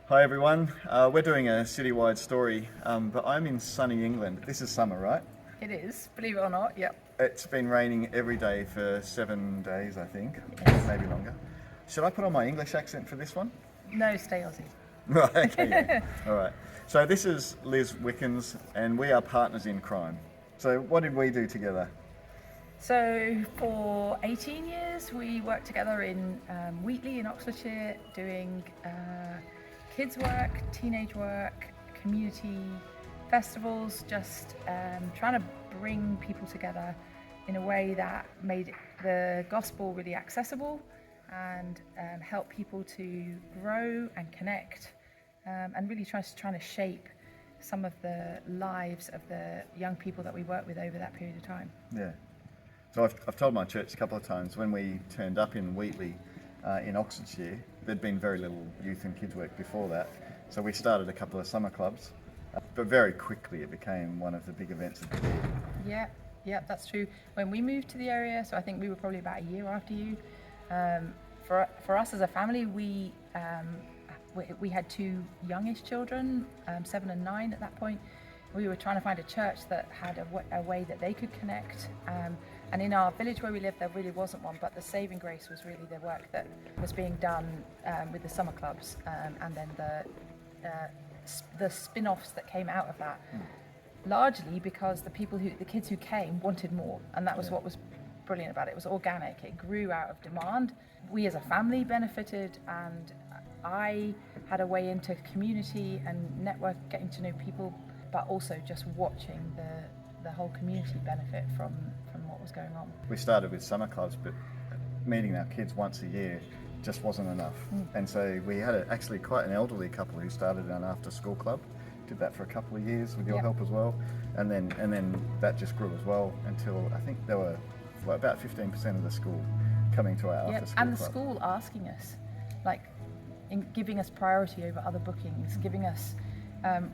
Hi everyone, we're doing a Citywide story, but I'm in sunny England. This is summer, right? It is, believe it or not, yep. It's been raining every day for 7 days, I think, Yes. maybe longer. Should I put on my English accent for this one? No, stay Aussie. Right, okay, yeah. All right. So this is Liz Wickens, and we are partners in crime. So what did we do together? So for 18 years we worked together in Wheatley in Oxfordshire doing kids work, teenage work, community festivals, just trying to bring people together in a way that made the gospel really accessible and help people to grow and connect and really trying to shape some of the lives of the young people that we work with over that period of time. Yeah. So I've told my church a couple of times when we turned up in Wheatley in Oxfordshire, there'd been very little youth and kids work before that. So we started a couple of summer clubs, but very quickly it became one of the big events of the year. Yeah, that's true. When we moved to the area, so I think we were probably about a year after you, for us as a family, we had two youngish children, 7 and 9 at that point. We were trying to find a church that had a way that they could connect. And in our village where we lived, there really wasn't one, but the saving grace was really the work that was being done with the summer clubs and then the spin-offs that came out of that. Largely because the kids who came wanted more, and that was what was brilliant about it. It was organic, it grew out of demand. We as a family benefited, and I had a way into community and network, getting to know people, but also just watching the whole community benefit from what was going on. We started with summer clubs, but meeting our kids once a year just wasn't enough. And so we had actually quite an elderly couple who started an after school club. Did that for a couple of years with your help as well, and then that just grew as well until I think there were about 15% of the school coming to our after school and the club. school asking us, like, giving us priority over other bookings, giving us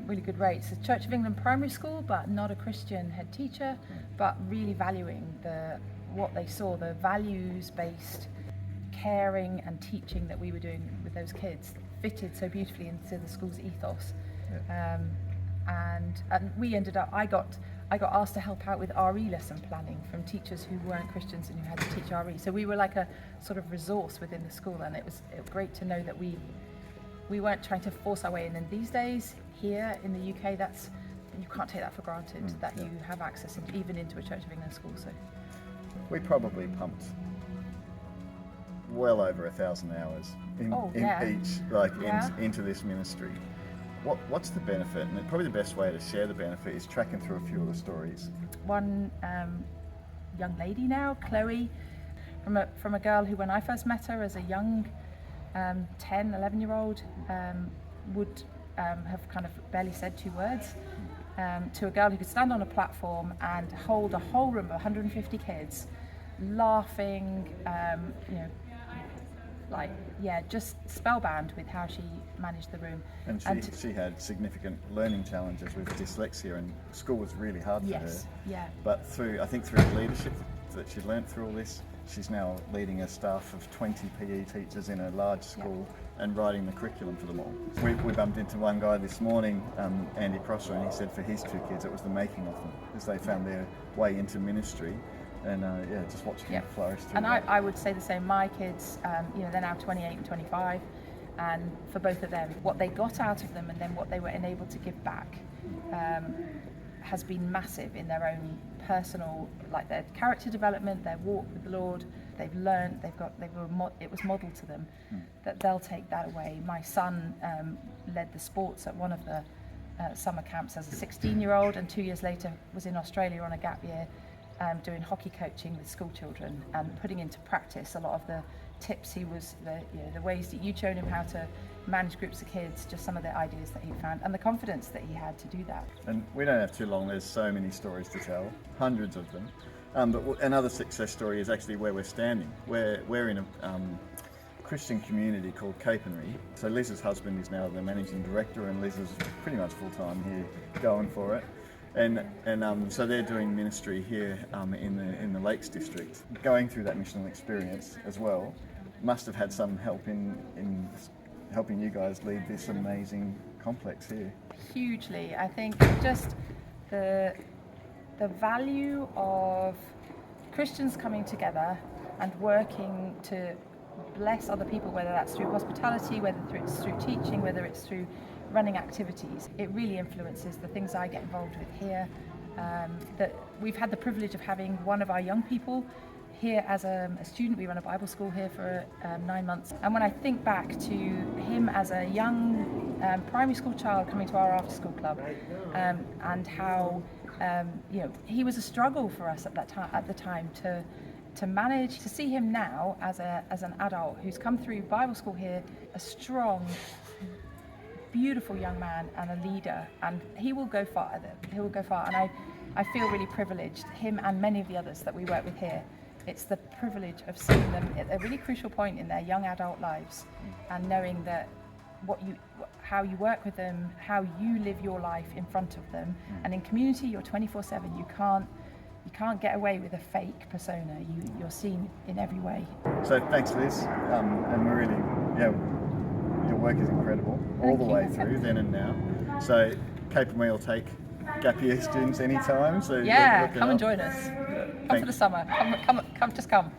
really good rates. The Church of England primary school, but not a Christian head teacher, but really valuing what they saw, the values-based caring and teaching that we were doing with those kids fitted so beautifully into the school's ethos. And we ended up, I got asked to help out with RE lesson planning from teachers who weren't Christians and who had to teach RE. So we were like a sort of resource within the school, and it was great to know that we weren't trying to force our way in. And these days here in the UK, you can't take that for granted, that you have access even into a Church of England school. So we probably pumped well over 1,000 hours into this ministry. What's the benefit? And probably the best way to share the benefit is tracking through a few of the stories. One young lady now, Chloe, from a girl who, when I first met her as a young 10, 11-year-old, would have kind of barely said 2 words, to a girl who could stand on a platform and hold a whole room of 150 kids, laughing, just spellbound with how she managed the room. And she had significant learning challenges with dyslexia, and school was really hard for her. Yeah. But through leadership that she learnt through all this, she's now leading a staff of 20 PE teachers in a large school and writing the curriculum for them all. We bumped into one guy this morning, Andy Prosser, and he said for his 2 kids it was the making of them as they found their way into ministry. And just watching them flourish through. And I would say the same. My kids, they're now 28 and 25, and for both of them, what they got out of them and then what they were enabled to give back has been massive in their own personal, like their character development, their walk with the Lord. They've learned. It was modelled to them that they'll take that away. My son led the sports at one of the summer camps as a 16-year-old, and 2 years later was in Australia on a gap year. Doing hockey coaching with school children and putting into practice a lot of the tips the ways that you'd shown him how to manage groups of kids, just some of the ideas that he found and the confidence that he had to do that. And we don't have too long, there's so many stories to tell, hundreds of them. But another success story is actually where we're standing. We're in a Christian community called Capenry. So Liz's husband is now the managing director, and Liz is pretty much full-time here going for it. And so they're doing ministry here in the Lakes District. Going through that missional experience as well, must have had some help in helping you guys lead this amazing complex here. Hugely. I think just the value of Christians coming together and working to bless other people, whether that's through hospitality, whether it's through teaching, whether it's through running activities. It really influences the things I get involved with here. That we've had the privilege of having one of our young people here as a student. We run a Bible school here for 9 months, and when I think back to him as a young primary school child coming to our after school club, and how he was a struggle for us at the time to manage to see him now as an adult who's come through Bible school here, a strong, beautiful young man and a leader, and he will go far, and I feel really privileged, him and many of the others that we work with here. It's the privilege of seeing them at a really crucial point in their young adult lives, and knowing that how you work with them, how you live your life in front of them, and in community you're 24/7. You can't get away with a fake persona. You're seen in every way. So thanks, Liz, and we're really, your work is incredible all the way through, then and now. So Cape and we'll take gap year students anytime. So Yeah, come and join us. Yeah, Come for the summer. Come, just come.